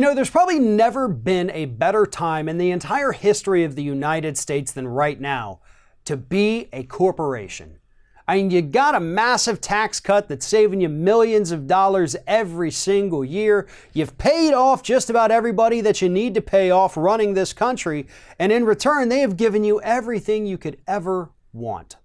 There's probably never been a better time in the entire history of the United States than right now to be a corporation. You got a massive tax cut that's saving you millions of dollars every single year. You've paid off just about everybody that you need to pay off running this country. And in return, they have given you everything you could ever want.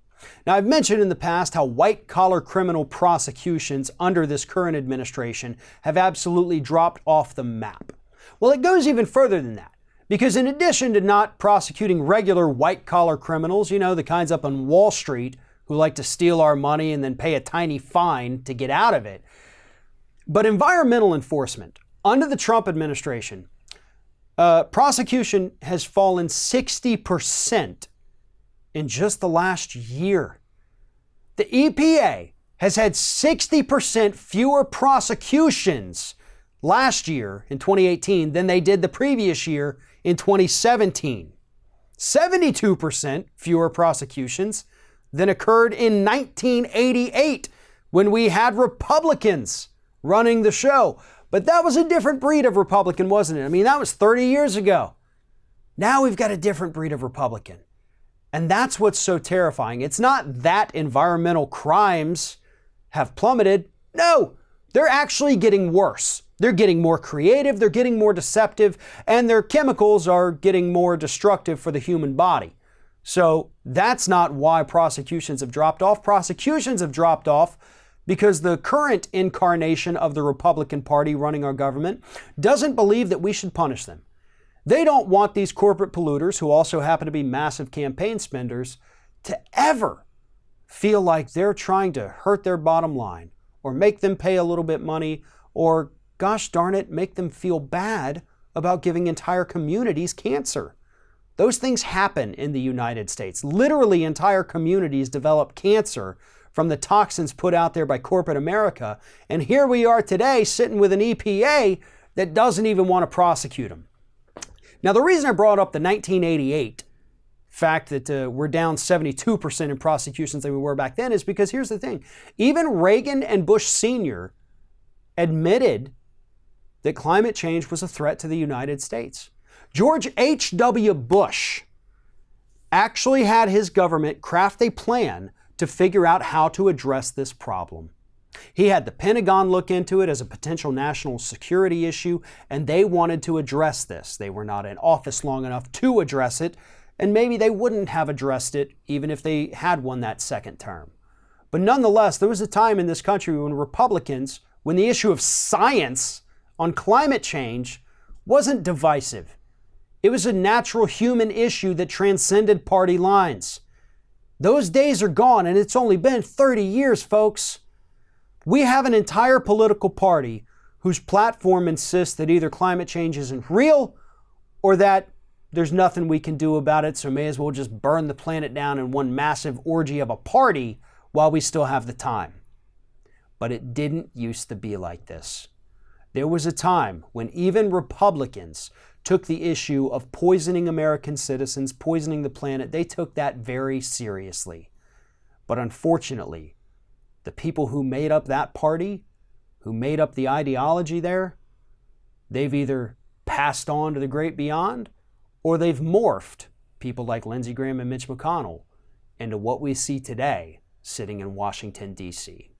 Now, I've mentioned in the past how white-collar criminal prosecutions under this current administration have absolutely dropped off the map. Well, it goes even further than that, because in addition to not prosecuting regular white-collar criminals, the kinds up on Wall Street who like to steal our money and then pay a tiny fine to get out of it, but environmental enforcement under the Trump administration, prosecution has fallen 60% in just the last year. The EPA has had 60% fewer prosecutions last year in 2018 than they did the previous year in 2017. 72% fewer prosecutions than occurred in 1988 when we had Republicans running the show. But that was a different breed of Republican, wasn't it? That was 30 years ago. Now we've got a different breed of Republican. And that's what's so terrifying. It's not that environmental crimes have plummeted. No, they're actually getting worse. They're getting more creative, they're getting more deceptive, and their chemicals are getting more destructive for the human body. So that's not why prosecutions have dropped off. Prosecutions have dropped off because the current incarnation of the Republican Party running our government doesn't believe that we should punish them. They don't want these corporate polluters, who also happen to be massive campaign spenders, to ever feel like they're trying to hurt their bottom line or make them pay a little bit money or, gosh darn it, make them feel bad about giving entire communities cancer. Those things happen in the United States. Literally, entire communities develop cancer from the toxins put out there by corporate America. And here we are today sitting with an EPA that doesn't even want to prosecute them. Now, the reason I brought up the 1988 fact that we're down 72% in prosecutions than we were back then is because here's the thing. Even Reagan and Bush Sr. admitted that climate change was a threat to the United States. George H.W. Bush actually had his government craft a plan to figure out how to address this problem. He had the Pentagon look into it as a potential national security issue, and they wanted to address this. They were not in office long enough to address it, and maybe they wouldn't have addressed it even if they had won that second term. But nonetheless, there was a time in this country when Republicans, when the issue of science on climate change wasn't divisive. It was a natural human issue that transcended party lines. Those days are gone, and it's only been 30 years, folks. We have an entire political party whose platform insists that either climate change isn't real or that there's nothing we can do about it, so may as well just burn the planet down in one massive orgy of a party while we still have the time. But it didn't used to be like this. There was a time when even Republicans took the issue of poisoning American citizens, poisoning the planet. They took that very seriously. But unfortunately, the people who made up that party, who made up the ideology there, they've either passed on to the great beyond, or they've morphed people like Lindsey Graham and Mitch McConnell into what we see today sitting in Washington, D.C.